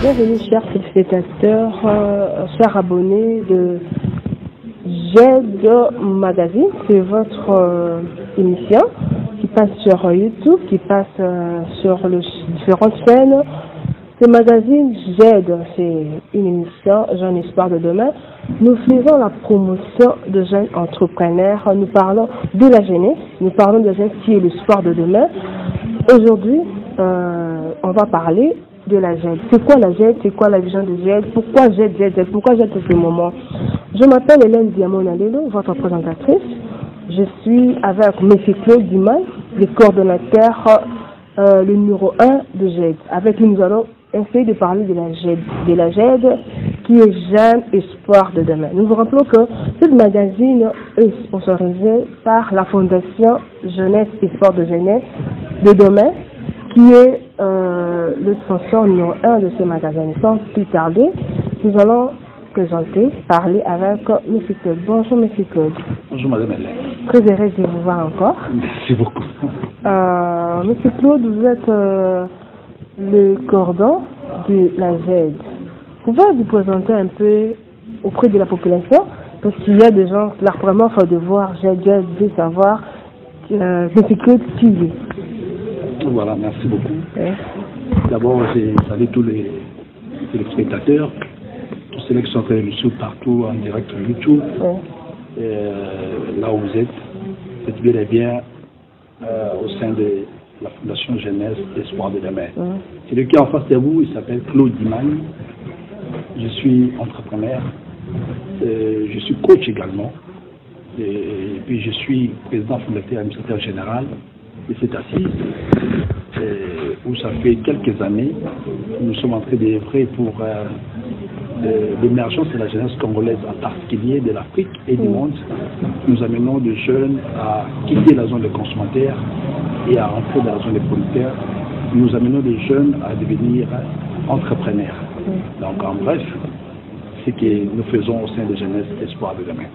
Bienvenue chers téléspectateurs, chers abonnés de GED Magazine. C'est votre émission qui passe sur YouTube, qui passe sur les différentes chaînes. Ce magazine GED, c'est une émission Jeunes Espoirs de demain. Nous faisons la promotion de jeunes entrepreneurs. Nous parlons de la jeunesse, nous parlons de jeunes qui est l'espoir de demain. Aujourd'hui, on va parler de la GED. C'est quoi la GED? C'est quoi la vision de GED? Pourquoi GED? Pourquoi GED pour ce moment? Je m'appelle Hélène Diamond-Alelo, votre présentatrice. Je suis avec M. Claude Duman, le coordonnateur, le numéro 1 de GED. Avec lui, nous allons essayer de parler de la GED qui est Jeune Espoir de demain. Nous vous rappelons que ce magazine est sponsorisé par la Fondation Jeunesse Espoir de jeunesse de demain, qui est le sponsor numéro 1 de ce magazine. Sans plus tarder, nous allons parler avec M. Claude. Bonjour M. Claude. Bonjour Madame Hélène. Très heureuse de vous voir encore. Merci beaucoup. M. Claude, vous êtes le cordon de la GED. Vous pouvez vous présenter un peu auprès de la population, parce qu'il y a des gens qui leur vraiment faut de voir GED, de savoir M. Claude qui il est. Voilà, merci beaucoup. Ouais. D'abord, je salue tous les téléspectateurs, tous ceux qui sont en train de nous suivre partout en direct sur YouTube. Ouais. Là où vous êtes bel et bien au sein de la Fondation Jeunesse Espoir de demain. Ouais. Celui qui est en face de vous, il s'appelle Claude Duman. Je suis entrepreneur, je suis coach également, et puis je suis président fondateur et administrateur général de cette assise, où ça fait quelques années nous sommes en train d'œuvrer pour l'émergence de la jeunesse congolaise, en particulier de l'Afrique et du monde. Nous amenons des jeunes à quitter la zone de consommateurs et à entrer dans la zone de producteurs. Nous amenons des jeunes à devenir entrepreneurs. Donc en bref, c'est ce que nous faisons au sein de Jeunesse Espoir de demain.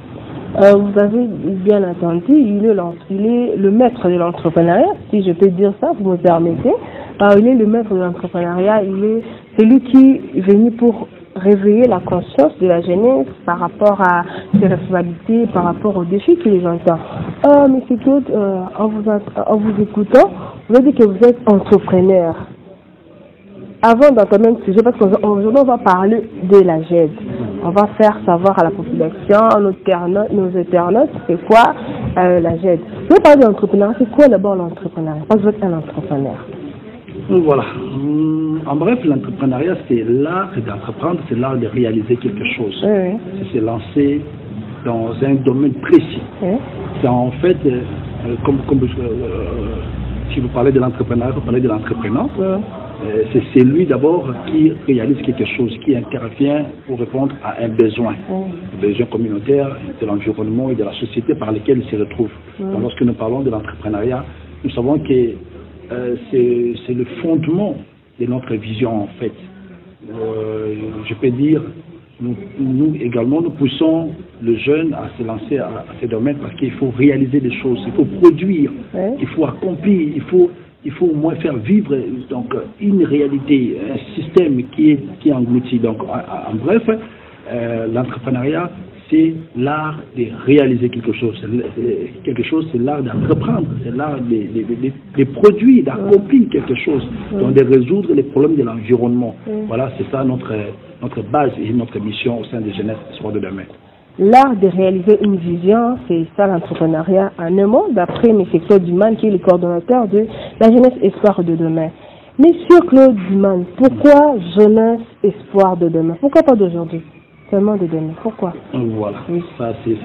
Vous avez bien entendu, il est le maître de l'entrepreneuriat, si je peux dire ça, vous me permettez. Il est le maître de l'entrepreneuriat, il est celui qui est venu pour réveiller la conscience de la jeunesse par rapport à ses responsabilités, par rapport aux défis qu'il les entend. Monsieur Claude, en vous écoutant, vous avez dit que vous êtes entrepreneur. Avant d'entamer le sujet, parce qu'aujourd'hui on va parler de la GED. On va faire savoir à la population, nos internautes, c'est quoi la GED. Vous voulez parler de l'entrepreneuriat, c'est quoi d'abord l'entrepreneuriat? Parce que vous êtes un entrepreneur. Donc voilà. En bref, l'entrepreneuriat, c'est l'art d'entreprendre, c'est l'art de réaliser quelque chose. Oui. C'est se lancer dans un domaine précis. Oui. C'est en fait, si vous parlez de l'entrepreneuriat, vous parlez de l'entrepreneur. Oui. C'est lui d'abord qui réalise quelque chose, qui intervient pour répondre à un besoin, un besoin communautaire, de l'environnement et de la société par lesquels il se retrouve. Donc, lorsque nous parlons de l'entrepreneuriat, nous savons que c'est le fondement de notre vision en fait. Je peux dire, nous également, nous poussons le jeune à se lancer à ces domaines parce qu'il faut réaliser des choses, il faut produire, il faut accomplir, il faut au moins faire vivre donc, une réalité, un système qui engloutit. Donc, en bref, l'entrepreneuriat, c'est l'art de réaliser quelque chose. C'est l'art d'entreprendre, c'est l'art de produire, d'accomplir quelque chose, donc de résoudre les problèmes de l'environnement. Voilà, c'est ça notre base et notre mission au sein de Jeunesse Espoir de demain. L'art de réaliser une vision, c'est ça l'entrepreneuriat en un mot, d'après M. Claude Duman, qui est le coordonnateur de la Jeunesse Espoir de demain. Monsieur Claude Duman, pourquoi Jeunesse Espoir de demain? Pourquoi pas d'aujourd'hui, seulement de demain? Pourquoi? Voilà, ça c'est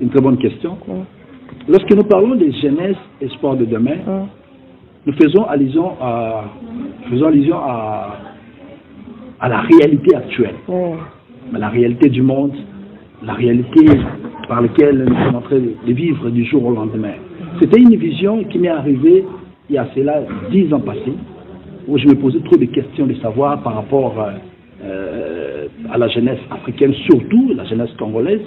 une très bonne question. Lorsque nous parlons de Jeunesse Espoir de demain, nous faisons allusion à la réalité actuelle. La réalité du monde, la réalité par laquelle nous sommes en train de vivre du jour au lendemain. C'était une vision qui m'est arrivée il y a cela 10 ans passés, où je me posais trop de questions de savoir par rapport à la jeunesse africaine, surtout la jeunesse congolaise.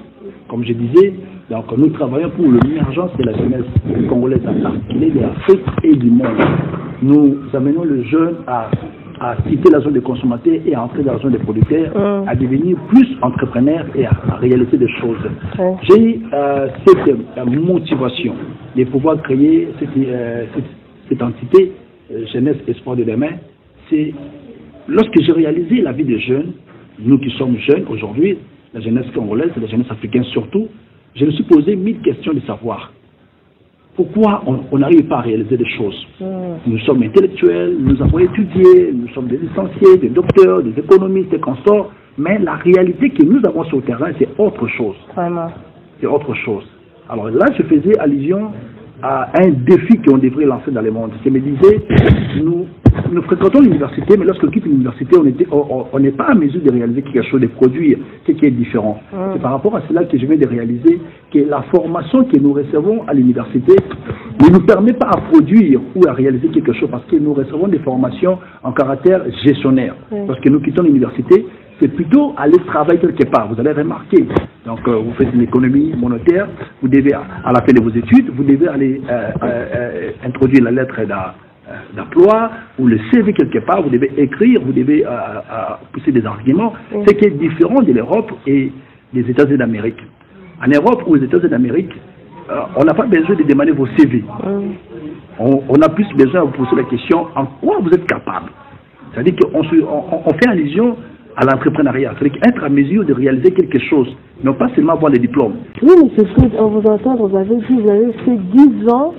Comme je disais, donc nous travaillons pour l'émergence de la jeunesse congolaise, en particulier de l'Afrique et du monde. Nous amenons le jeune à à quitter la zone des consommateurs et à entrer dans la zone des producteurs, à devenir plus entrepreneur et à réaliser des choses. J'ai cette motivation de pouvoir créer cette entité Jeunesse Espoir de demain. C'est lorsque j'ai réalisé la vie des jeunes, nous qui sommes jeunes aujourd'hui, la jeunesse congolaise, la jeunesse africaine surtout, je me suis posé 1000 questions de savoir pourquoi on n'arrive pas à réaliser des choses. Nous sommes intellectuels, nous avons étudié, nous sommes des licenciés, des docteurs, des économistes, des consorts, mais la réalité que nous avons sur le terrain, c'est autre chose. Vraiment. C'est autre chose. Alors là, je faisais allusion à un défi qu'on devrait lancer dans le monde. Je me disais, nous fréquentons l'université, mais lorsqu'on quitte l'université, on n'est pas en mesure de réaliser quelque chose, de produire ce qui est différent. C'est par rapport à cela que je viens de réaliser que la formation que nous recevons à l'université ne nous permet pas à produire ou à réaliser quelque chose parce que nous recevons des formations en caractère gestionnaire. Lorsque nous quittons l'université, c'est plutôt aller travailler quelque part. Vous allez remarquer. Donc, vous faites une économie monétaire, vous devez, à la fin de vos études, vous devez aller introduire la lettre d'emploi ou le CV quelque part, vous devez écrire, vous devez pousser des arguments. Ce qui est différent de l'Europe et des États-Unis d'Amérique. En Europe ou aux États-Unis d'Amérique, on n'a pas besoin de demander vos CV. On a plus besoin de vous poser la question en quoi vous êtes capable. C'est-à-dire qu'on fait allusion à l'entrepreneuriat, c'est-à-dire être à mesure de réaliser quelque chose, non pas seulement avoir les diplômes. Oui, M. Fritz, on vous entend, vous avez dit, vous avez fait 10 ans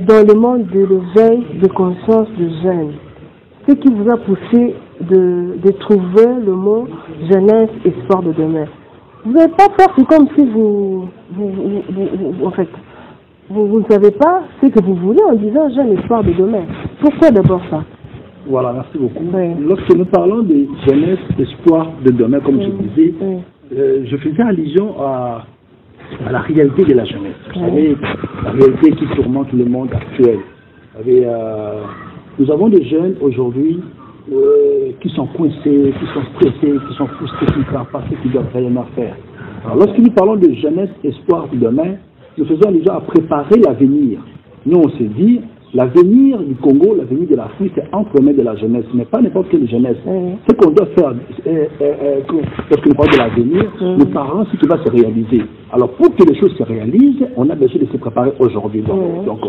dans le monde de l'éveil de conscience de jeunes. Ce qui vous a poussé de trouver le mot jeunesse, espoir de demain. Vous n'avez pas peur, c'est comme si vous ne savez pas ce que vous voulez en disant jeune, espoir de demain. Pourquoi d'abord ça? Voilà, merci beaucoup. Lorsque nous parlons de jeunesse, espoir de demain, comme je disais, je faisais allusion à la réalité de la jeunesse. Vous savez, la réalité qui tourmente le monde actuel. Vous savez, nous avons des jeunes aujourd'hui qui sont coincés, qui sont stressés, qui sont frustrés, qui ne savent pas ce qu'ils doivent réellement faire. Alors, lorsque nous parlons de jeunesse, espoir de demain, nous faisons allusion à préparer l'avenir. Nous, on se dit, l'avenir du Congo, l'avenir de l'Afrique, c'est entre les mains de la jeunesse, mais pas n'importe quelle jeunesse. Ce qu'on doit faire, lorsque nous parlons de l'avenir, nos parents, ce qui va se réaliser. Alors, pour que les choses se réalisent, on a besoin de se préparer aujourd'hui. Donc,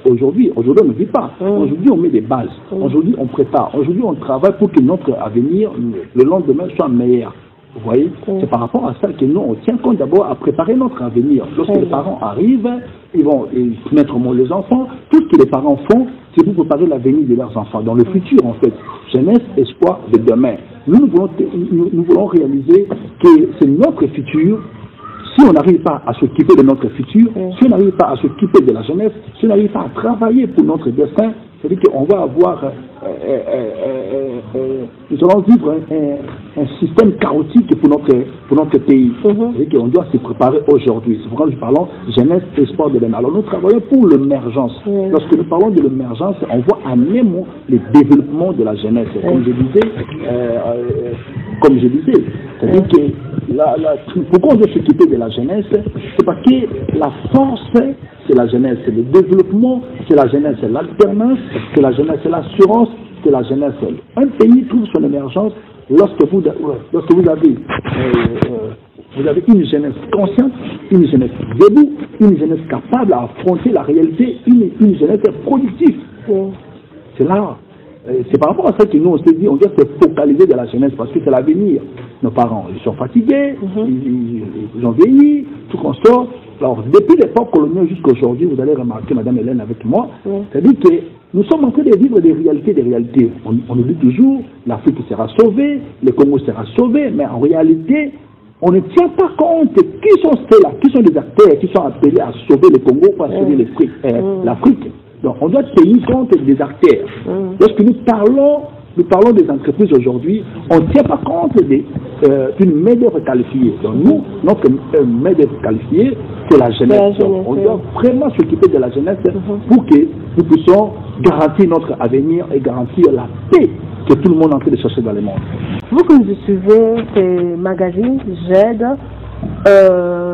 aujourd'hui, on ne vit pas. Aujourd'hui, on met des bases. Aujourd'hui, on prépare. Aujourd'hui, on travaille pour que notre avenir, le lendemain, soit meilleur. Vous voyez, c'est par rapport à ça que nous, on tient compte d'abord à préparer notre avenir. Lorsque les parents arrivent, ils vont mettre au monde les enfants. Tout ce que les parents font, c'est pour préparer l'avenir de leurs enfants, dans le futur en fait. Jeunesse, espoir de demain. Nous voulons réaliser que c'est notre futur. Si on n'arrive pas à s'occuper de notre futur, si on n'arrive pas à s'occuper de la jeunesse, si on n'arrive pas à travailler pour notre destin, c'est-à-dire qu'on va avoir, nous allons vivre un système chaotique pour notre pays. C'est-à-dire qu'on doit se préparer aujourd'hui. C'est pourquoi nous parlons jeunesse, espoir de demain. Alors nous travaillons pour l'émergence. Lorsque nous parlons de l'émergence, on voit en même le développement de la jeunesse. Comme je disais, c'est-à-dire que pourquoi on doit s'occuper de la jeunesse, c'est parce que la force, c'est la jeunesse, c'est le développement, c'est la jeunesse, c'est l'alternance, c'est la jeunesse, c'est l'assurance, c'est la jeunesse. Un pays trouve son émergence lorsque vous avez une jeunesse consciente, une jeunesse debout, une jeunesse capable d'affronter la réalité, une jeunesse productive. C'est là. C'est par rapport à ça que nous, on s'est dit, on doit se focaliser de la jeunesse parce que c'est l'avenir. Nos parents, ils sont fatigués, ils ont vieilli, tout qu'on sort. Alors, depuis l'époque coloniale jusqu'à aujourd'hui, vous allez remarquer, Madame Hélène, avec moi, c'est-à-dire que nous sommes en train de vivre des réalités. On nous dit toujours, l'Afrique sera sauvée, le Congo sera sauvé, mais en réalité, on ne tient pas compte qui sont ceux-là, qui sont les acteurs qui sont appelés à sauver le Congo ou à sauver l'Afrique. Donc, on doit tenir compte des acteurs. Lorsque nous parlons des entreprises aujourd'hui, on ne tient pas compte d'une main-d'œuvre qualifiée. Donc, nous, notre main-d'œuvre qualifiée, c'est la jeunesse. On doit vraiment s'occuper de la jeunesse pour que nous puissions garantir notre avenir et garantir la paix que tout le monde est en train de chercher dans le monde. Vous que vous suivez ces magazines, j'aide,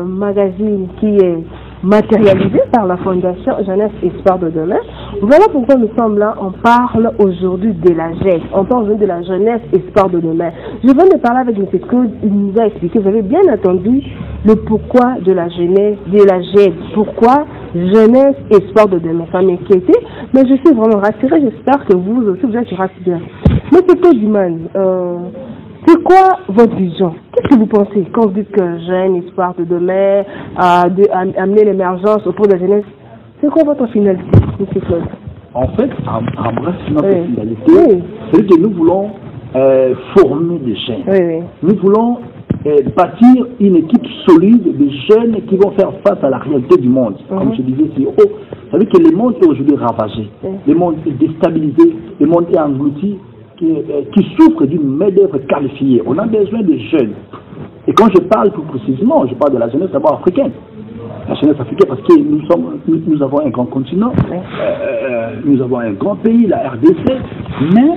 magazine qui est matérialisé par la Fondation Jeunesse Espoir de demain. Voilà pourquoi nous sommes là. On parle aujourd'hui de la GED. On parle aujourd'hui de la jeunesse espoir de demain. Je viens de parler avec M. Claude. Il nous a expliqué, vous avez bien entendu, le pourquoi de la jeunesse, de la GED. Pourquoi jeunesse espoir de demain. Ça m'inquiétait, mais je suis vraiment rassurée. J'espère que vous aussi, vous êtes rassurés. M. Claude Diman, c'est quoi votre vision? Qu'est-ce que vous pensez quand vous dites que jeune espoir de demain, amener l'émergence au pour de la jeunesse? C'est quoi votre finalité, M. Claude? En fait, en bref, notre finalité, c'est que nous voulons former des jeunes. Oui. Nous voulons bâtir une équipe solide de jeunes qui vont faire face à la réalité du monde. Comme je disais si haut, vous savez que le monde est aujourd'hui ravagé, le monde est déstabilisé, le monde est englouti, qui souffre d'une main-d'œuvre qualifiée. On a besoin de jeunes. Et quand je parle plus précisément, je parle de la jeunesse d'abord africaine. La jeunesse africaine, parce que nous avons un grand continent, nous avons un grand pays, la RDC, mais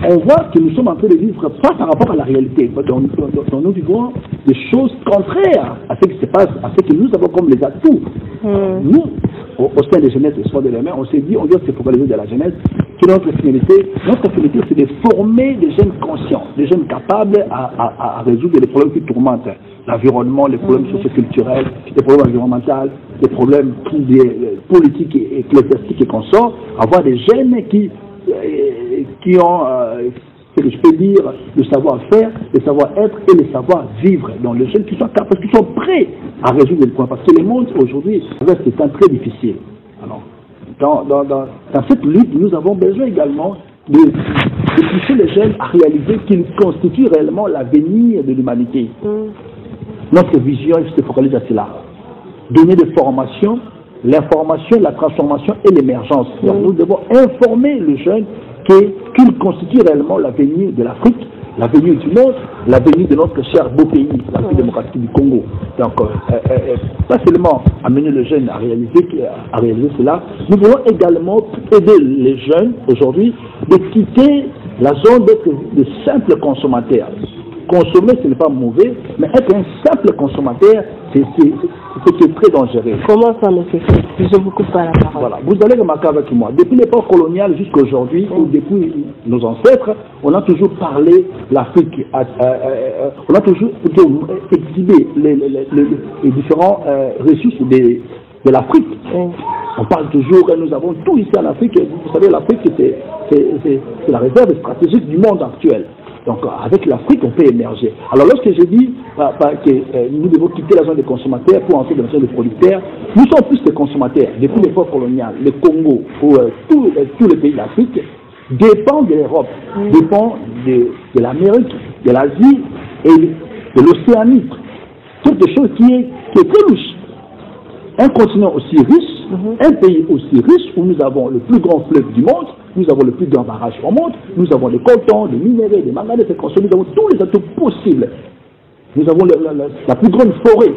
on voit que nous sommes en train de vivre pas par rapport à la réalité. Donc nous vivons des choses contraires à ce qui se passe, à ce que nous avons comme les atouts. Nous, au sein des jeunesses et soins de la main, on s'est dit, on doit se focaliser de la jeunesse, que notre finalité, c'est de former des jeunes conscients, des jeunes capables à résoudre les problèmes qui tourmentent l'environnement, les problèmes socioculturels, les problèmes environnementaux, les problèmes politiques et ecclésiastiques et consorts, avoir des jeunes qui ont, ce que je peux dire, le savoir-faire, le savoir-être et le savoir-vivre. Donc les jeunes qui sont capables, qui sont prêts à résoudre les problèmes. Parce que le monde aujourd'hui reste un très difficile. Alors, dans cette lutte, nous avons besoin également de pousser les jeunes à réaliser qu'ils constituent réellement l'avenir de l'humanité. Notre vision se focalise à cela. Donner des formations, l'information, la transformation et l'émergence. Donc nous devons informer les jeunes qu'ils constituent réellement l'avenir de l'Afrique, l'avenir du monde, l'avenir de notre cher beau pays, la République démocratique du Congo. Donc, pas seulement amener les jeunes à réaliser cela, nous voulons également aider les jeunes aujourd'hui de quitter la zone d'être de simples consommateurs. Consommer, ce n'est pas mauvais, mais être un simple consommateur, c'est très dangereux. Comment ça, M. Claude? Je vous coupe pas la parole. Voilà. Vous allez remarquer avec moi, depuis l'époque coloniale jusqu'à aujourd'hui, ou depuis nos ancêtres, on a toujours parlé l'Afrique, on a toujours exhibé les différents ressources de l'Afrique. On parle toujours que nous avons tout ici en Afrique. Vous savez, l'Afrique, c'est la réserve stratégique du monde actuel. Donc, avec l'Afrique, on peut émerger. Alors, lorsque je dis que nous devons quitter la zone des consommateurs pour entrer dans la zone des producteurs, nous sommes plus des consommateurs. Depuis l'époque coloniale, le Congo, ou tous les pays d'Afrique, dépend de l'Europe, dépend de l'Amérique, de l'Asie et de l'Océanie. Quelque chose qui est très riche. Un continent aussi riche, un pays aussi riche où nous avons le plus grand fleuve du monde, nous avons le plus grand barrage au monde, nous avons des coltons, des minéraux, des manganèses, des consoles, nous avons tous les atouts possibles. Nous avons la plus grande forêt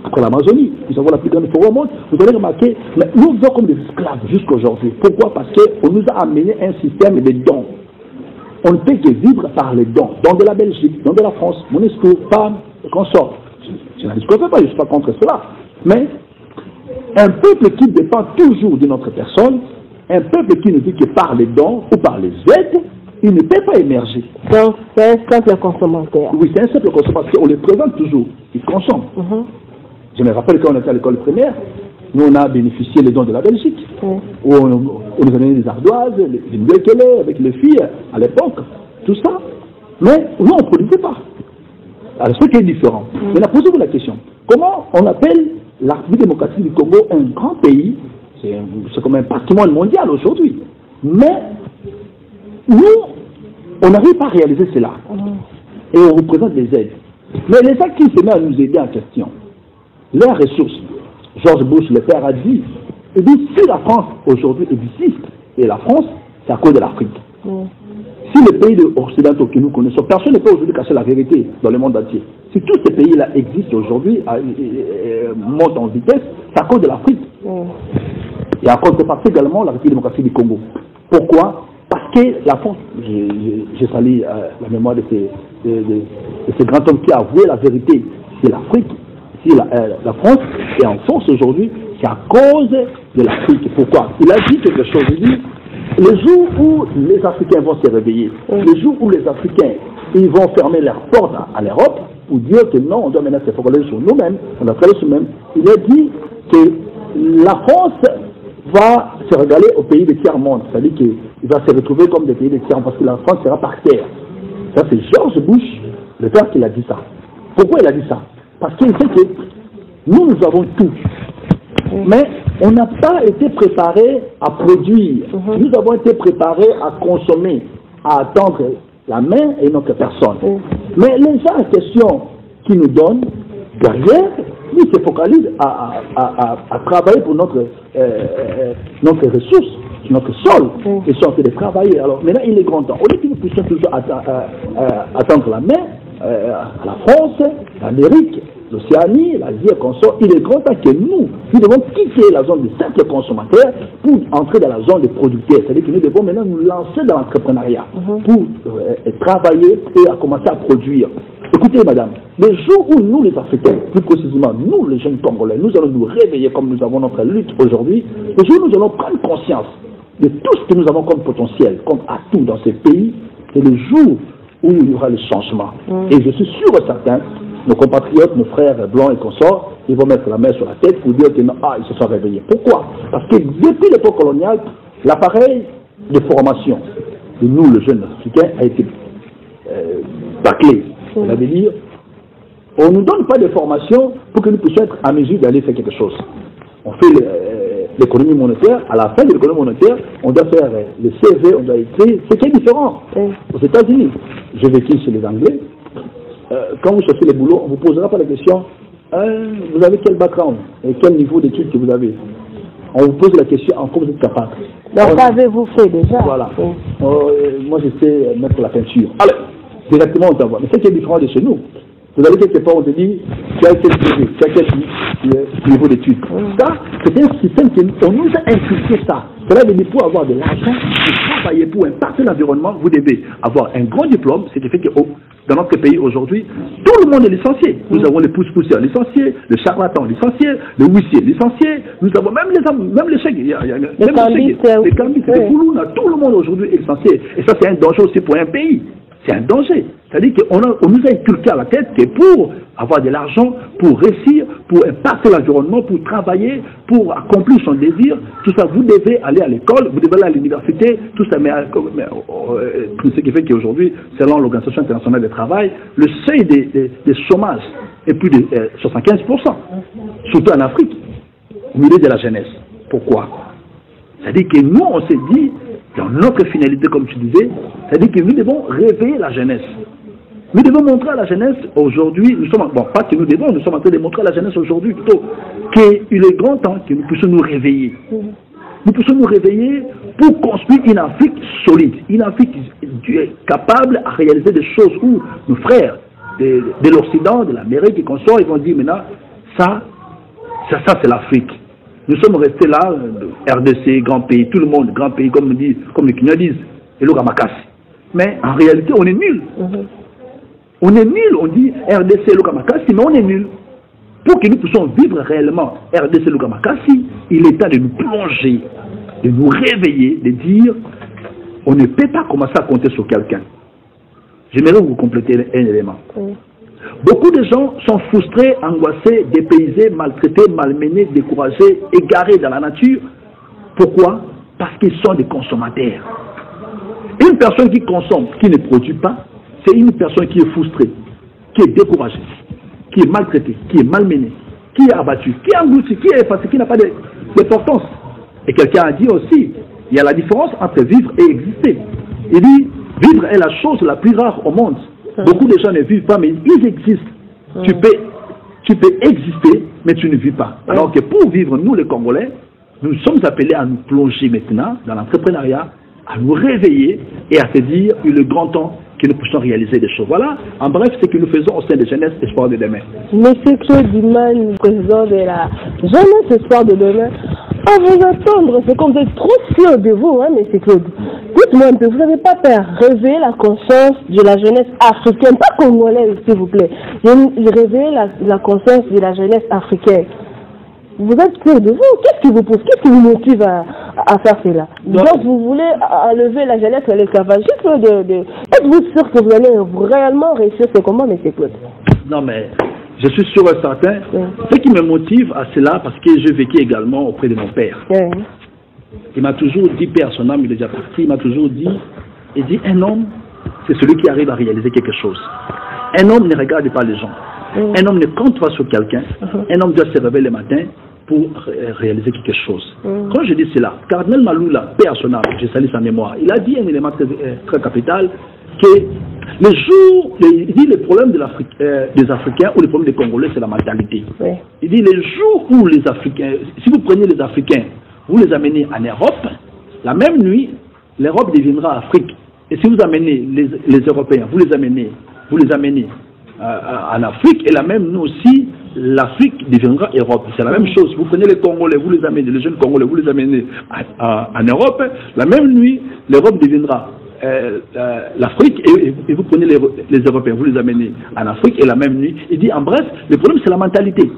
après l'Amazonie, nous avons la plus grande forêt au monde. Vous allez remarquer, mais nous vivons comme des esclaves jusqu'à aujourd'hui. Pourquoi? Parce qu'on nous a amené un système de dons. On ne peut que vivre par les dons. Dons de la Belgique, dons de la France, MONUSCO, PAM, et consorts. Je ne discute pas, je ne suis pas contre cela. Mais un peuple qui dépend toujours de notre personne, un peuple qui ne vit que par les dons ou par les aides, il ne peut pas émerger. Donc, c'est un simple consommateur. Oui, c'est un simple consommateur parce qu'on les présente toujours. Ils consomment. Je me rappelle quand on était à l'école primaire, nous on a bénéficié des dons de la Belgique, où on nous a donné des ardoises, des mbekele avec les filles à l'époque, tout ça. Mais nous, on ne produisait pas. Alors, ce qui est différent. Maintenant, posez-vous la question. Comment on appelle la République démocratique du Congo un grand pays? C'est comme un patrimoine mondial aujourd'hui. Mais nous, on n'arrive pas à réaliser cela. Et on représente des aides. Mais les actes qui se mettent à nous aider en question, leurs ressources, George Bush, le père, a dit, il dit, si la France aujourd'hui existe, et la France, c'est à cause de l'Afrique. Si les pays occidentaux que nous connaissons, personne ne peut aujourd'hui cacher la vérité dans le monde entier. Si tous ces pays-là existent aujourd'hui, montent en vitesse, c'est à cause de l'Afrique. Et à cause de partie également la République démocratique du Congo. Pourquoi? Parce que la France, je salue la mémoire de ces grands hommes qui a avoué la vérité. C'est l'Afrique, si la France est en force aujourd'hui, c'est à cause de l'Afrique. Pourquoi? Il a dit quelque chose, il dit, le jour où les Africains vont se réveiller, le jour où les Africains ils vont fermer leurs portes à l'Europe pour dire que non, on doit maintenant se focaliser sur nous-mêmes, on doit travailler sur nous-mêmes, il a dit que la France va se régaler au pays des tiers-monde, c'est-à-dire qu'il va se retrouver comme des pays des tiers-monde parce que la France sera par terre. Ça, c'est George Bush, le père, qui a dit ça. Pourquoi il a dit ça? Parce qu'il sait que nous avons tout. Mais on n'a pas été préparé à produire. Nous avons été préparés à consommer, à attendre la main et notre personne. Mais les gens en question qui nous donnent, derrière, ils se focalisent à travailler pour notre ressource, notre sol. Ils sont en train de travailler. Alors maintenant, il est grand temps. Au lieu que nous puissions toujours attendre la main, à la France, l'Amérique, l'Océanie, l'Asie et consort, il est grand temps que nous devons quitter la zone de simple consommateur pour entrer dans la zone de producteur. C'est-à-dire que nous devons maintenant nous lancer dans l'entrepreneuriat pour travailler et à commencer à produire. Écoutez, madame, le jour où nous, les Africains, plus précisément, nous, les jeunes Congolais, nous allons nous réveiller comme nous avons notre lutte aujourd'hui, le jour où nous allons prendre conscience de tout ce que nous avons comme potentiel, comme atout dans ces pays, c'est le jour où il y aura le changement. Et je suis sûr et certain, nos compatriotes, nos frères blancs et consorts, ils vont mettre la main sur la tête pour dire que non, ils se sont réveillés. Pourquoi? Parce que depuis l'époque coloniale, l'appareil de formation de nous, le jeune Africain, a été bâclé. Ça veut dire, on ne nous donne pas de formation pour que nous puissions être à mesure d'aller faire quelque chose. On fait l'économie monétaire, à la fin de l'économie monétaire, on doit faire le CV, on doit écrire, c'est qui est différent. Aux États-Unis, j'ai vécu chez les Anglais, quand vous cherchez les boulots, on ne vous posera pas la question, vous avez quel background et quel niveau d'études que vous avez. On vous pose la question en quoi vous êtes capable. Donc, qu'avez-vous fait déjà? Voilà. Moi, je sais mettre la peinture. Alors, directement, on t'envoie. Mais c'est qui est différent de chez nous. Vous allez quelque part, on te dit, tu as quel CV, tu as quel niveau d'études. Ça, c'est un système qu'on nous a inculqué ça. Cela veut dire pour avoir de l'argent, pour travailler, pour impacter l'environnement, vous devez avoir un grand diplôme, ce qui fait que dans notre pays aujourd'hui, tout le monde est licencié. Nous avons les pousse-pousseurs licenciés, le charlatan licencié, le huissier licencié, nous avons même les chèques, les cambistes, les Koulouna, tout le monde aujourd'hui est licencié. Et ça, c'est un danger aussi pour un pays. C'est un danger. C'est-à-dire qu'on nous a inculqué à la tête que pour avoir de l'argent, pour réussir, pour impacter l'environnement, pour travailler, pour accomplir son désir, tout ça, vous devez aller à l'école, vous devez aller à l'université, tout ça, mais tout ce qui fait qu'aujourd'hui, selon l'Organisation internationale du travail, le seuil des chômages est plus de 75%, surtout en Afrique, au milieu de la jeunesse. Pourquoi? C'est-à-dire que nous, on s'est dit, dans notre finalité, comme tu disais, c'est-à-dire que nous devons réveiller la jeunesse. Nous devons montrer à la jeunesse aujourd'hui, nous sommes, bon, pas que nous devons, nous sommes en train de montrer à la jeunesse aujourd'hui plutôt qu'il est grand temps que nous puissions nous réveiller. Nous puissions nous réveiller pour construire une Afrique solide, une Afrique capable à réaliser des choses où nos frères de l'Occident, de l'Amérique et consorts, ils vont dire maintenant, ça c'est l'Afrique. Nous sommes restés là, RDC, grand pays, tout le monde, grand pays, comme les Kenyans disent, et le Ramakasi. Mais en réalité, on est nuls. On est nuls, on dit RDC, le Ramakasi, mais on est nuls. Pour que nous puissions vivre réellement RDC, le Ramakasi, il est temps de nous plonger, de nous réveiller, de dire, on ne peut pas commencer à compter sur quelqu'un. J'aimerais vous compléter un élément. Beaucoup de gens sont frustrés, angoissés, dépaysés, maltraités, malmenés, découragés, égarés dans la nature. Pourquoi? Parce qu'ils sont des consommateurs. Une personne qui consomme, qui ne produit pas, c'est une personne qui est frustrée, qui est découragée, qui est maltraitée, qui est malmenée, qui est abattue, qui est engloutie, qui est effacée, qui n'a pas d'importance. Et quelqu'un a dit aussi, il y a la différence entre vivre et exister. Il dit, vivre est la chose la plus rare au monde. Beaucoup de gens ne vivent pas, mais ils existent. Tu peux exister, mais tu ne vis pas. Alors que pour vivre, nous les Congolais, nous sommes appelés à nous plonger maintenant dans l'entrepreneuriat, à nous réveiller et à se dire, il est grand temps que nous puissions réaliser des choses. Voilà, en bref, ce que nous faisons au sein de Jeunesse Espoir de demain. Monsieur Claude Diman, président de la Jeunesse Espoir de demain, à vous attendre, c'est comme vous êtes trop sûr de vous, hein, monsieur Claude. Dites-moi un peu, vous n'avez pas peur de réveiller la conscience de la jeunesse africaine, pas congolaise, s'il vous plaît. Réveiller la conscience de la jeunesse africaine. Vous êtes sûr de vous? Qu'est-ce qui vous pousse? Qu'est-ce qui vous motive à faire cela? Donc vous voulez enlever la jeunesse à l'esclavagisme Êtes-vous sûr que vous allez réellement réussir ce combat, M. Claude? Non, mais je suis sûr et certain. Oui. Ce qui me motive à cela, parce que j'ai vécu également auprès de mon père. Oui. Il m'a toujours dit, père, son âme, il est déjà parti, il m'a toujours dit, un homme, c'est celui qui arrive à réaliser quelque chose. Un homme ne regarde pas les gens. Un homme ne compte pas sur quelqu'un. Un homme doit se réveiller le matin pour réaliser quelque chose. Quand je dis cela, Cardinal Maloula, père son âme, je salue sa mémoire, il a dit un élément très capital, que le jour, il dit le problème de des Africains ou le problème des Congolais, c'est la mentalité. Oui. Il dit le jour où les Africains, si vous prenez les Africains, vous les amenez en Europe, la même nuit, l'Europe deviendra Afrique. Et si vous amenez les Européens, vous les amenez en Afrique, et la même nous aussi, l'Afrique deviendra Europe. C'est la même chose. Vous prenez les Congolais, vous les amenez, les jeunes Congolais, vous les amenez en Europe, la même nuit, l'Europe deviendra l'Afrique, et vous prenez les Européens, vous les amenez en Afrique, et la même nuit. Il dit, en bref, le problème c'est la mentalité.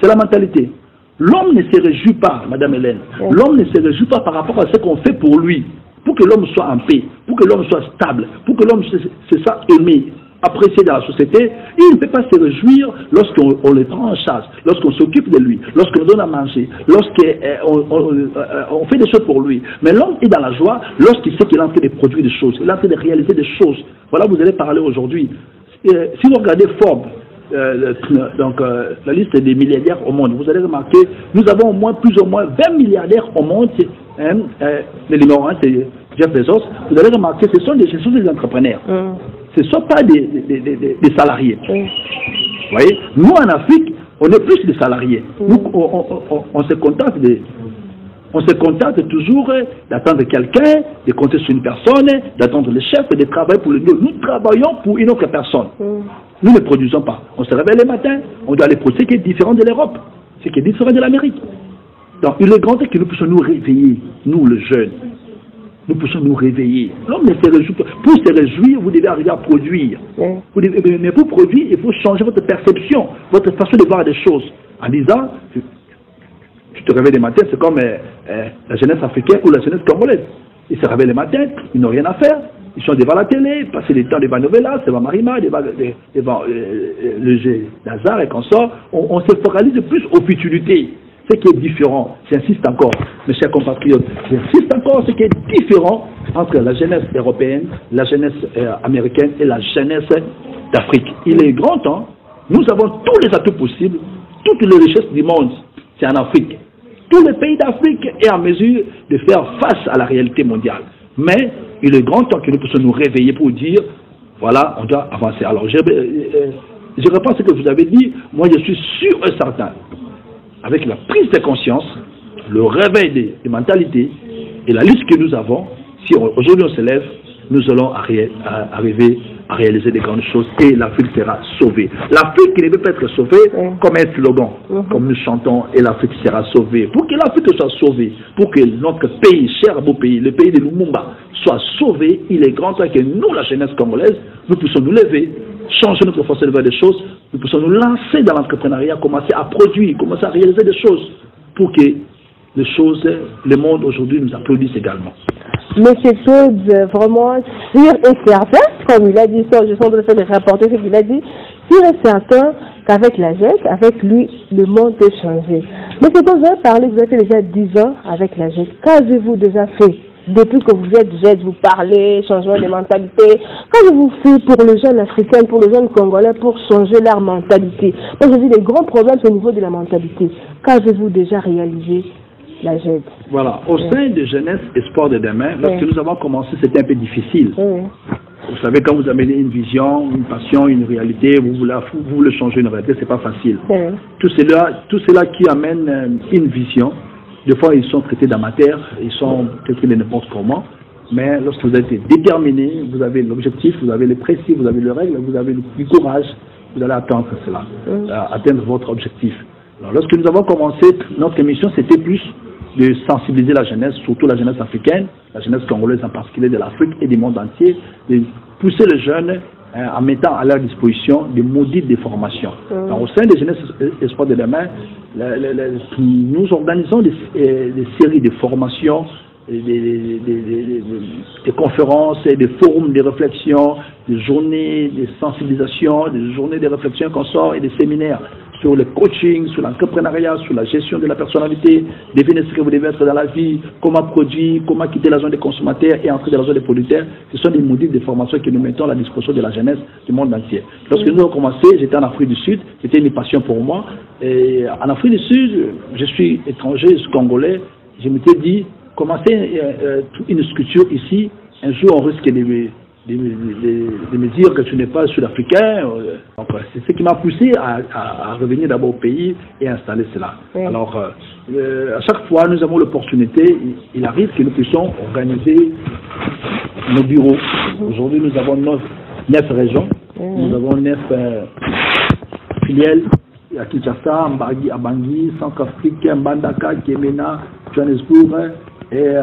C'est la mentalité. L'homme ne se réjouit pas, Madame Hélène, l'homme ne se réjouit pas par rapport à ce qu'on fait pour lui, pour que l'homme soit en paix, pour que l'homme soit stable, pour que l'homme se sente aimé, apprécié dans la société. Il ne peut pas se réjouir lorsqu'on le prend en charge, lorsqu'on s'occupe de lui, lorsqu'on donne à manger, lorsqu'on fait des choses pour lui. Mais l'homme est dans la joie lorsqu'il sait qu'il est en train de produire des choses, il est en train de réaliser des choses. Voilà, vous allez parler aujourd'hui. Si vous regardez Forbes, la liste des milliardaires au monde, vous allez remarquer, nous avons au moins plus ou moins 20 milliardaires au monde. Le numéro 1, c'est Jeff Bezos. Vous allez remarquer, ce sont des entrepreneurs. Ce ne sont pas des salariés. Vous voyez, nous en Afrique, on est plus des salariés. Nous, on se contente toujours d'attendre quelqu'un, de compter sur une personne, d'attendre le chef et de travailler pour le nous. Nous travaillons pour une autre personne. Nous ne produisons pas. On se réveille le matin, on doit aller pour ce qui est différent de l'Europe, ce qui est différent de l'Amérique. Donc il est grand temps que nous puissions nous réveiller, nous les jeunes. Nous puissions nous réveiller. L'homme ne se réjouit pas. Pour se réjouir, vous devez arriver à produire. Mais pour produire, il faut changer votre perception, votre façon de voir les choses. En disant, tu te réveilles le matin, c'est comme la jeunesse africaine ou la jeunesse congolaise. Ils se réveillent le matin, ils n'ont rien à faire. Ils sont devant la télé, passer le temps devant Novelas, devant Marima, devant le jeu d'Azar et consorts. On se focalise plus aux futilités. Ce qui est différent, j'insiste encore, mes chers compatriotes, j'insiste encore, ce qui est différent entre la jeunesse européenne, la jeunesse américaine et la jeunesse d'Afrique. Il est grand temps, nous avons tous les atouts possibles, toutes les richesses du monde, c'est en Afrique. Tous les pays d'Afrique sont en mesure de faire face à la réalité mondiale. Mais il est grand temps que nous puissions nous réveiller pour dire, voilà, on doit avancer. Alors, je reprends ce que vous avez dit, moi je suis sûr et certain, avec la prise de conscience, le réveil des mentalités et la liste que nous avons, si aujourd'hui on se lève, nous allons arriver à réaliser des grandes choses et l'Afrique sera sauvée. L'Afrique ne peut pas être sauvée comme un slogan, comme nous chantons, et l'Afrique sera sauvée. Pour que l'Afrique soit sauvée, pour que notre pays, cher beau pays, le pays de Lumumba, soit sauvé, il est grand temps que nous, la jeunesse congolaise, nous puissions nous lever, changer notre façon de voir des choses, nous puissions nous lancer dans l'entrepreneuriat, commencer à produire, commencer à réaliser des choses, pour que les choses, le monde aujourd'hui nous applaudisse également. Monsieur Claude, vraiment sûr et certain, comme il a dit ça, je suis en train de rapporter ce qu'il a dit, sûr et certain qu'avec la GEC, avec lui, le monde peut changer. Mais c'est quand vous avez parlé, vous avez fait déjà 10 ans avec la GEC. Qu'avez-vous déjà fait depuis que vous êtes jeune, vous parlez, changement de mentalité? Qu'avez-vous fait pour les jeunes africains, pour les jeunes congolais, pour changer leur mentalité? Moi, je dis les grands problèmes au niveau de la mentalité. Qu'avez-vous déjà réalisé? La GED. Voilà, au sein de Jeunesse Espoir de demain, lorsque nous avons commencé, c'était un peu difficile. Vous savez, quand vous amenez une vision, une passion, une réalité, vous voulez changer une réalité, c'est pas facile. Tout cela qui amène une vision, des fois ils sont traités d'amateurs, ils sont traités de n'importe comment, mais lorsque vous êtes déterminé, vous avez l'objectif, vous avez les principes, vous avez les règles, vous avez le courage, vous allez atteindre cela, atteindre votre objectif. Alors, lorsque nous avons commencé, notre mission, c'était plus de sensibiliser la jeunesse, surtout la jeunesse africaine, la jeunesse congolaise en particulier de l'Afrique et du monde entier, de pousser les jeunes en mettant à leur disposition des modules de formation. Donc, au sein des Jeunesse Espoir de demain, nous organisons des séries de formations, des conférences, des forums de réflexion, des journées de sensibilisation, des journées de réflexion qu'on sort et des séminaires sur le coaching, sur l'entrepreneuriat, sur la gestion de la personnalité, devenir ce que vous devez être dans la vie, comment produire, comment quitter la zone des consommateurs et entrer dans la zone des producteurs. Ce sont des modules de formation que nous mettons à la disposition de la jeunesse du monde entier. Lorsque nous avons commencé, j'étais en Afrique du Sud, c'était une passion pour moi. Et en Afrique du Sud, je suis étranger, je suis congolais, je m'étais dit, commencer une structure ici, un jour on risque de me dire que tu n'es pas sud-africain. Donc c'est ce qui m'a poussé à revenir d'abord au pays et installer cela. Oui. Alors à chaque fois nous avons l'opportunité, il arrive que nous puissions organiser nos bureaux. Aujourd'hui nous avons 9 régions, nous avons 9 filiales à Kinshasa, à Bangui, Centrafrique, Mbandaka, Kemena, Johannesburg et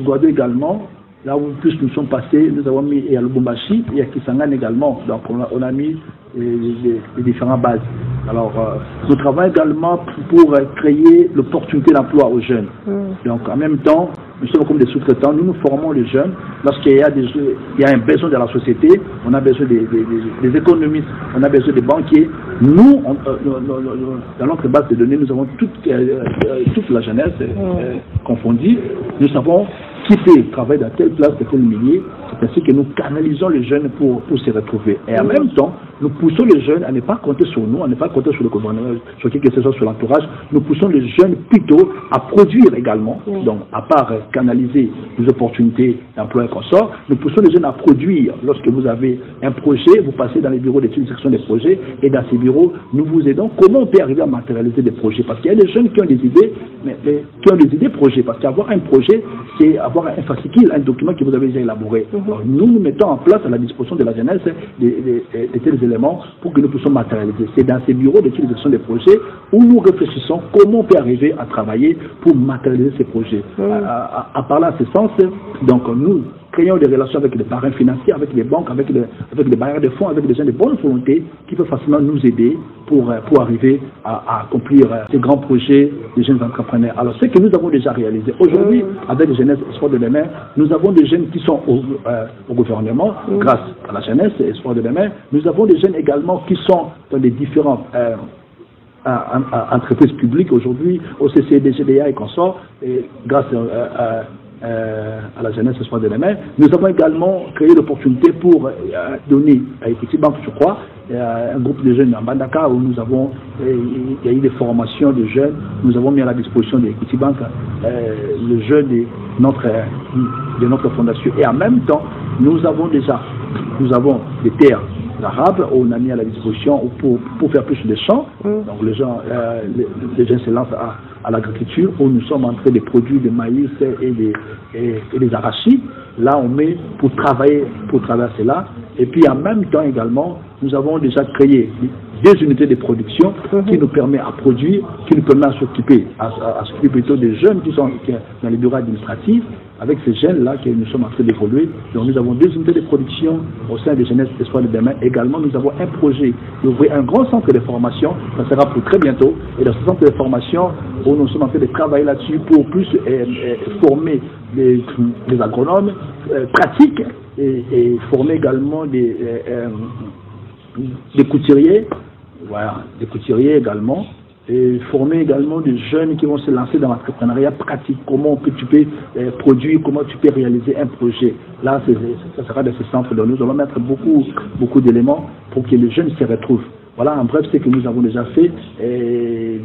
Guadeloupe également. Là où plus nous sommes passés, nous avons mis à Lubumbashi et à Kisangani également. Donc on a mis les différentes bases. Alors nous travaillons également pour créer l'opportunité d'emploi aux jeunes. Donc en même temps, nous sommes comme des sous-traitants, nous formons les jeunes. Lorsqu'il y a un besoin de la société, on a besoin des économistes, on a besoin des banquiers. Nous, dans notre base de données, nous avons toute la jeunesse confondue. Nous savons qui peut travailler dans telle place, de tel milieu. C'est ainsi que nous canalisons les jeunes pour se retrouver. Et en même temps, nous poussons les jeunes à ne pas compter sur nous, à ne pas compter sur le gouvernement, sur qui que ce soit, sur l'entourage. Nous poussons les jeunes plutôt à produire également. Donc, à part canaliser les opportunités d'emploi et consorts, nous poussons les jeunes à produire. Lorsque vous avez un projet, vous passez dans les bureaux d'études, section des projets, et dans ces bureaux, nous vous aidons. Comment on peut arriver à matérialiser des projets? Parce qu'il y a des jeunes qui ont des idées, mais qui ont des idées projets. Parce qu'avoir un projet, c'est avoir un fascicule, un document que vous avez déjà élaboré. Alors, nous mettons en place à la disposition de la jeunesse des tels éléments pour que nous puissions matérialiser. C'est dans ces bureaux d'utilisation des projets où nous réfléchissons comment on peut arriver à travailler pour matérialiser ces projets. À parler en ce sens, donc nous créons des relations avec les parrains financiers, avec les banques, avec les bailleurs de fonds, avec des gens de bonne volonté qui peuvent facilement nous aider pour arriver à accomplir ces grands projets des jeunes entrepreneurs. Alors, ce que nous avons déjà réalisé aujourd'hui, avec les Jeunesse Espoir de demain, nous avons des jeunes qui sont au gouvernement, grâce à la Jeunesse Espoir de demain. Nous avons des jeunes également qui sont dans les différentes entreprises publiques aujourd'hui, au CCD, GDA et consorts, et grâce à la Jeunesse Espoir de demain. Nous avons également créé l'opportunité pour donner à Equity Bank, je crois, un groupe de jeunes à Mbandaka où nous avons, il y a eu des formations de jeunes, nous avons mis à la disposition de Equity Bank le jeu de notre fondation. Et en même temps, nous avons des terres arables où on a mis à la disposition pour faire plus de champs. Donc les gens se lancent à l'agriculture où nous sommes en train de produire des maïs et des arachides. Là, on met pour travailler cela. Et puis en même temps également, nous avons déjà créé des unités de production qui nous permettent à produire, qui nous permettent à s'occuper plutôt des jeunes qui sont dans les bureaux administratifs. Avec ces jeunes-là que nous sommes en train d'évoluer, donc nous avons des unités de production au sein des Jeunesse Espoir de demain. Également, nous avons un projet d'ouvrir un grand centre de formation, ça sera pour très bientôt. Et dans ce centre de formation, où nous sommes en train de travailler là-dessus pour plus former des agronomes pratiques et former également des couturiers, voilà, des couturiers également. Et former également des jeunes qui vont se lancer dans l'entrepreneuriat pratique. Comment tu peux produire, comment tu peux réaliser un projet. Là, ça sera dans ce centre. Donc nous allons mettre beaucoup d'éléments pour que les jeunes se retrouvent. Voilà, en bref, ce que nous avons déjà fait. Et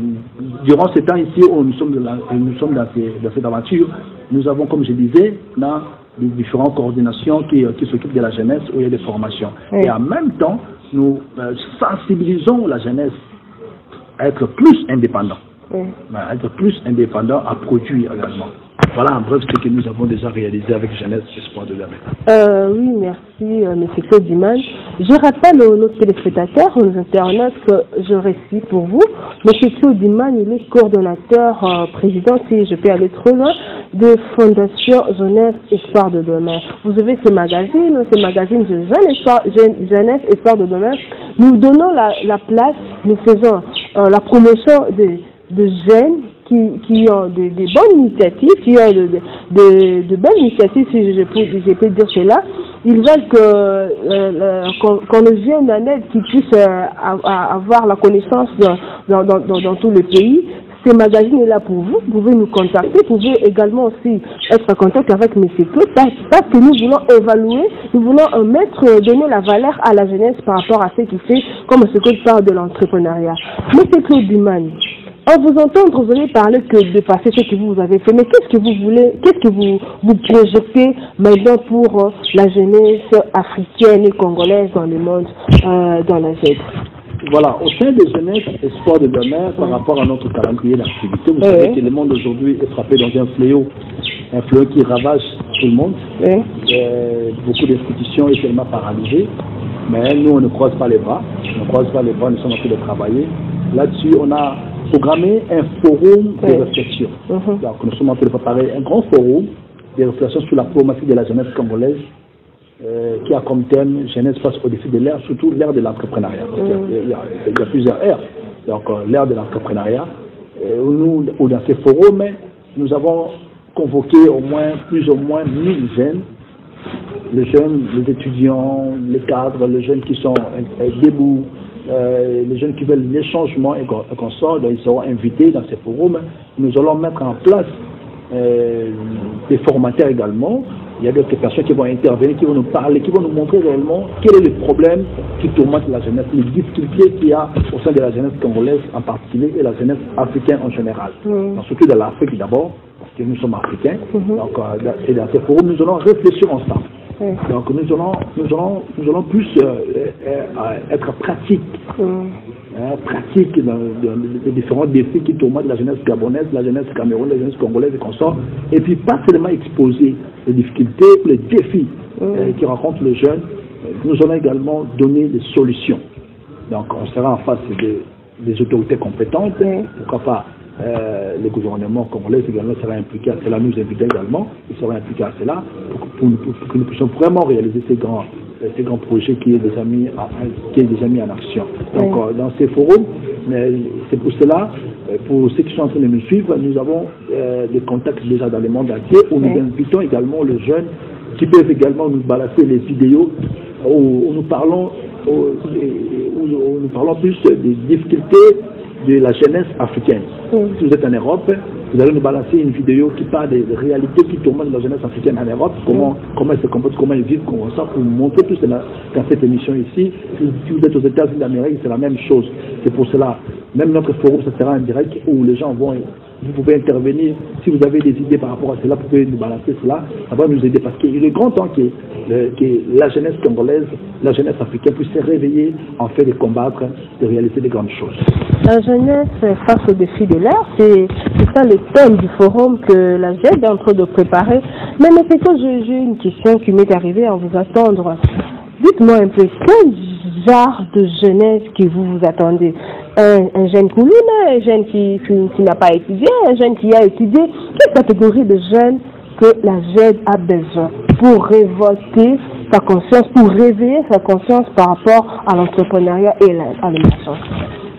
durant ce temps ici où nous sommes dans cette aventure, nous avons, comme je disais, dans les différentes coordinations qui s'occupent de la jeunesse où il y a des formations. Et en même temps, nous sensibilisons la jeunesse à être plus indépendant, à produire également. Voilà en bref ce que nous avons déjà réalisé avec Jeunesse Espoir de Demain. Oui, merci, M. Claude Diman. Je rappelle nos téléspectateurs, aux internautes, que je récite pour vous. M. Claude Diman, il est coordonnateur, président, si je peux aller trop loin, de Fondation Jeunesse Espoir de Demain. Vous avez ce magazine de Jeunesse Espoir de Demain. Nous donnons la place, nous faisons la promotion de jeunes qui ont de bonnes initiatives, qui ont de belles initiatives, si je peux dire cela. Ils veulent qu'on nous vienne en aide, qu'ils puissent avoir la connaissance dans tout le pays. Ce magazine est là pour vous. Vous pouvez nous contacter. Vous pouvez également aussi être en contact avec M. Claude parce que nous voulons évaluer, nous voulons donner la valeur à la jeunesse par rapport à ce qu'il fait, comme M. Claude parle de l'entrepreneuriat. M. Claude Diman, en vous entendre, vous avez parlé que de passer ce que vous avez fait, mais qu'est-ce que vous voulez, qu'est-ce que vous projetez maintenant pour la jeunesse africaine et congolaise dans le monde, dans la Z? Voilà, au sein des Jeunesses Espoir de Demain, par rapport à notre calendrier d'activité, vous savez que le monde aujourd'hui est frappé dans un fléau qui ravage tout le monde. Beaucoup d'institutions sont tellement paralysées, mais nous, on ne croise pas les bras. On ne croise pas les bras, nous sommes en train de travailler. Là-dessus, on a programmé un forum de réflexion. Donc, nous sommes en train de préparer un grand forum de réflexion sur la problématique de la jeunesse congolaise, qui a comme thème jeunesse face au défi de l'ère, surtout l'ère de l'entrepreneuriat. Il y a plusieurs ères. Donc, l'ère de l'entrepreneuriat. Nous, dans ces forums, nous avons convoqué plus ou moins 1000 jeunes. Les jeunes, les étudiants, les cadres, les jeunes qui sont debout, les jeunes qui veulent les changements et qu'on sort, ils seront invités dans ces forums. Nous allons mettre en place des formateurs également. Il y a d'autres personnes qui vont intervenir, qui vont nous parler, qui vont nous montrer réellement quel est le problème qui tourmente la jeunesse, les difficultés qu'il y a au sein de la jeunesse congolaise en particulier et la jeunesse africaine en général. Donc, surtout de l'Afrique d'abord, parce que nous sommes africains. Donc, et dans ces forums, nous allons réfléchir ensemble. Donc nous allons plus être pratiques, pratiques dans les différents défis qui tourmentent la jeunesse gabonaise, la jeunesse camerounaise, la jeunesse congolaise et consorts, et puis pas seulement exposer les difficultés, les défis qui rencontrent les jeunes, nous allons également donner des solutions. Donc on sera en face des autorités compétentes, pourquoi pas le gouvernement congolais également sera impliqué à cela, nous invitons également, il sera impliqué à cela pour que nous puissions vraiment réaliser ces grands projets qui est déjà mis en action. Donc dans ces forums, c'est pour cela, pour ceux qui sont en train de nous suivre, nous avons des contacts déjà dans le monde entier où nous invitons également les jeunes qui peuvent également nous balancer les vidéos où nous parlons plus des difficultés de la jeunesse africaine. Si vous êtes en Europe, vous allez nous balancer une vidéo qui parle des réalités qui tourmentent la jeunesse africaine en Europe, comment elle se comporte, comment elle vit, comment ça, pour vous montrer tout cela dans cette émission ici. Si vous êtes aux États-Unis d'Amérique, c'est la même chose. C'est pour cela, même notre forum, ça sera en direct où les gens vont, vous pouvez intervenir. Si vous avez des idées par rapport à cela, vous pouvez nous balancer cela, ça va nous aider parce qu'il est grand temps que la jeunesse congolaise, la jeunesse africaine puisse se réveiller en fait de combattre, de réaliser des grandes choses. La jeunesse face au défi de l'ère, c'est ça le thème du forum que la GED est en train de préparer. Mais plutôt, j'ai une question qui m'est arrivée à vous attendre. Dites-moi un peu, quel genre de jeunesse que vous attendez? Un jeune Koulouna, un jeune qui n'a pas étudié, un jeune qui a étudié? Quelle catégorie de jeunes que la GED a besoin pour révolter sa conscience, pour réveiller sa conscience par rapport à l'entrepreneuriat et à l'émergence?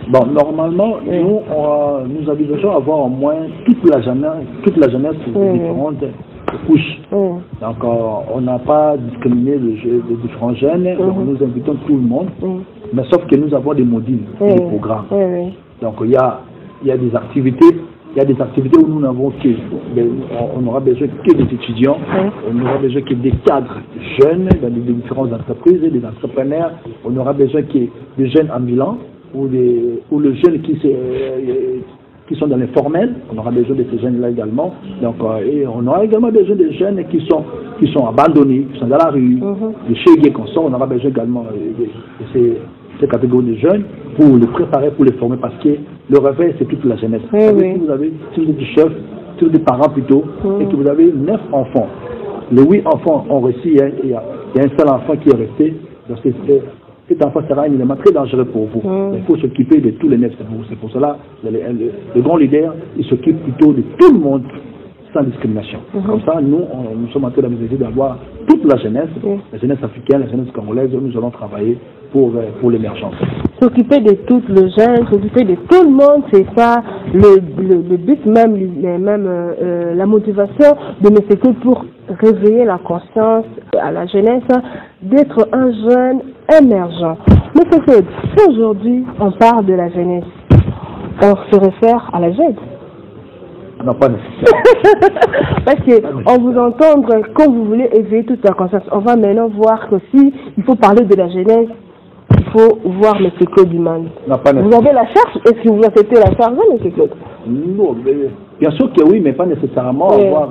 Bon, normalement, nous envisageons avoir au moins toute la jeunesse de différentes couches. Donc, on n'a pas discriminé les différents jeunes, donc nous invitons tout le monde, mais sauf que nous avons des modules, des programmes. Donc, il y a des activités. Il y a des activités où nous n'avons on aura besoin que des étudiants, on aura besoin que des cadres jeunes dans des différentes entreprises, des entrepreneurs, on aura besoin que des jeunes ambulants ou les jeunes qui sont dans l'informel, on aura besoin de ces jeunes-là également. Donc, et on aura également besoin des jeunes qui sont abandonnés, qui sont dans la rue, des chégués qu'on sort, on aura besoin également de ces catégories de jeunes pour les préparer, pour les former, parce que le réveil, c'est toute la jeunesse. Si vous êtes du chef, sur des parents plutôt, et que vous avez 9 enfants. Les 8 enfants ont réussi, il y a un seul enfant qui est resté. Donc cet enfant sera un élément très dangereux pour vous. Il faut s'occuper de tous les 9. C'est pour cela le grand leader, il s'occupe plutôt de tout le monde sans discrimination. Comme ça, nous sommes en train d'essayer d'avoir toute la jeunesse africaine, la jeunesse congolaise, nous allons travailler pour l'émergence. S'occuper de toutes les jeunes, s'occuper de tout le monde, c'est ça le but même, la motivation de M. Claude pour réveiller la conscience à la jeunesse d'être un jeune émergent. M. Claude, si aujourd'hui on parle de la jeunesse, on se réfère à la GED? Non, pas nécessairement. Parce qu'on vous entend quand vous voulez éveiller toute la conscience. On va maintenant voir que si il faut parler de la jeunesse, il faut voir M. Claude Duman. Vous avez la charge? Est-ce que vous acceptez la charge, M. Claude? Non, bien sûr que oui, mais pas nécessairement avoir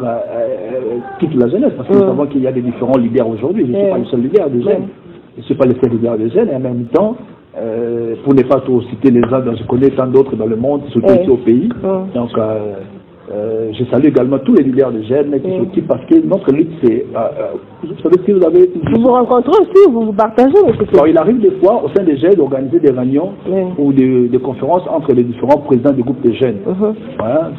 toute la jeunesse. Parce que nous savons qu'il y a des différents leaders aujourd'hui. Je ne suis pas le seul leader des jeunes. Je ne suis pas le seul leader des jeunes. Et en même temps, pour ne pas trop citer les uns, je connais tant d'autres dans le monde, surtout ici au pays. Donc, je salue également tous les leaders de jeunes qui s'occupent parce que notre lutte, c'est... vous savez, si vous avez... Vous vous rencontrez aussi, vous vous partagez. Alors, il arrive des fois, au sein des jeunes, d'organiser des réunions ou des conférences entre les différents présidents des groupes de jeunes. Voilà,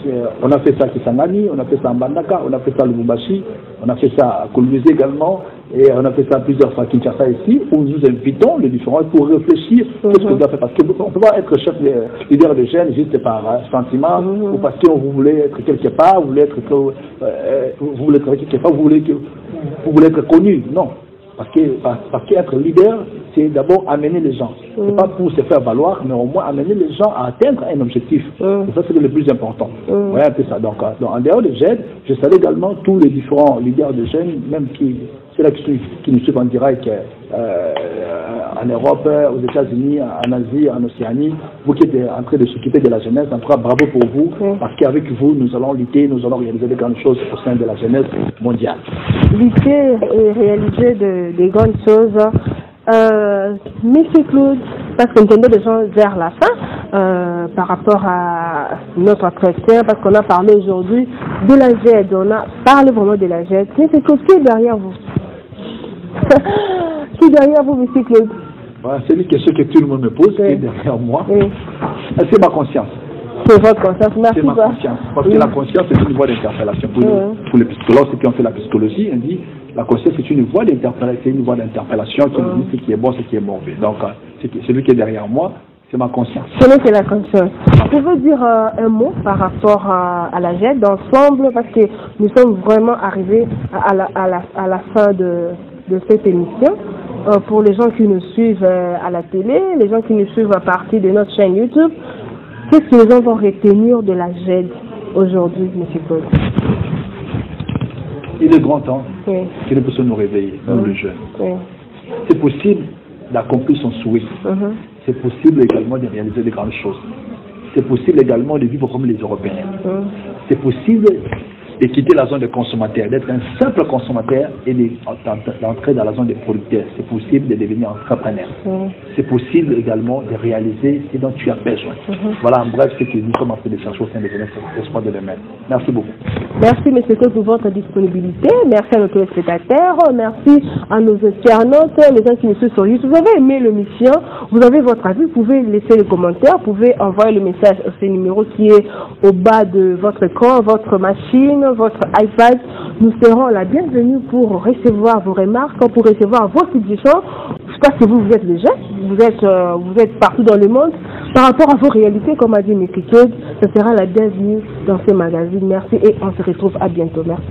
on a fait ça à Kisangani, on a fait ça à Mbandaka, on a fait ça à Lubumbashi, on a fait ça à Kolwezi également, et on a fait ça plusieurs fois à Kinshasa ici, où nous invitons les différents pour réfléchir sur ce qu'on doit faire. Parce qu'on ne peut pas être chef leader de jeunes juste par sentiment, ou parce que vous voulez être quelque part, vous voulez être quelque part, vous voulez être connu. Non. Parce qu'être leader, c'est d'abord amener les gens. Ce n'est pas pour se faire valoir, mais au moins amener les gens à atteindre un objectif. Et ça, c'est le plus important. Voilà un peu ça. Donc, en dehors des jeunes, je salue également tous les différents leaders de jeunes, même c'est là qui nous suivent en direct en Europe, aux États-Unis, en Asie, en Océanie. Vous qui êtes en train de s'occuper de la jeunesse, en tout cas, bravo pour vous, parce qu'avec vous, nous allons lutter, nous allons réaliser de grandes choses au sein de la jeunesse mondiale. Lutter et réaliser des grandes choses. Monsieur Claude, parce qu'on tenait des gens vers la fin par rapport à notre entretien, parce qu'on a parlé aujourd'hui de la GED, on a parlé vraiment de la GED. Monsieur Claude, qui est derrière vous? Qui est derrière vous, Monsieur Claude? Voilà, c'est une question que tout le monde me pose, qui est derrière moi. C'est ma conscience. C'est votre conscience, merci. C'est ma conscience. Parce que la conscience, c'est une voie d'interpellation. Pour les psychologues, ceux qui ont fait la psychologie, on dit la conscience, c'est une voie d'interpellation qui nous dit ce qui est bon, ce qui est mauvais. Donc, celui qui est derrière moi, c'est ma conscience. C'est la conscience. Je veux dire un mot par rapport à la GED d'ensemble, parce que nous sommes vraiment arrivés à la fin de cette émission. Pour les gens qui nous suivent à la télé, les gens qui nous suivent à partir de notre chaîne YouTube, qu'est-ce que les gens vont retenir de la GED aujourd'hui, M. Claude? Il est grand temps que nous puissions nous réveiller, nous les jeunes. C'est possible d'accomplir son souhait. C'est possible également de réaliser de grandes choses. C'est possible également de vivre comme les Européens. C'est possible de quitter la zone des consommateurs, d'être un simple consommateur et d'entrer dans la zone des producteurs. C'est possible de devenir entrepreneur. C'est possible également de réaliser ce dont tu as besoin. Voilà en bref ce que nous sommes en train de chercher au sein des espoirs de demain. Merci beaucoup. Merci M. Claude pour votre disponibilité. Merci à nos téléspectateurs. Merci à nos internautes, les gens qui nous suivent sur YouTube. Vous avez aimé l'émission, vous avez votre avis, vous pouvez laisser le commentaire, vous pouvez envoyer le message à ce numéro qui est au bas de votre écran, votre machine, votre iPad. Nous serons la bienvenue pour recevoir vos remarques, pour recevoir vos suggestions. Je sais pas si vous êtes déjà, vous êtes partout dans le monde. Par rapport à vos réalités, comme a dit M. Claude, ce sera la bienvenue dans ce magazine. Merci et on se retrouve à bientôt. Merci.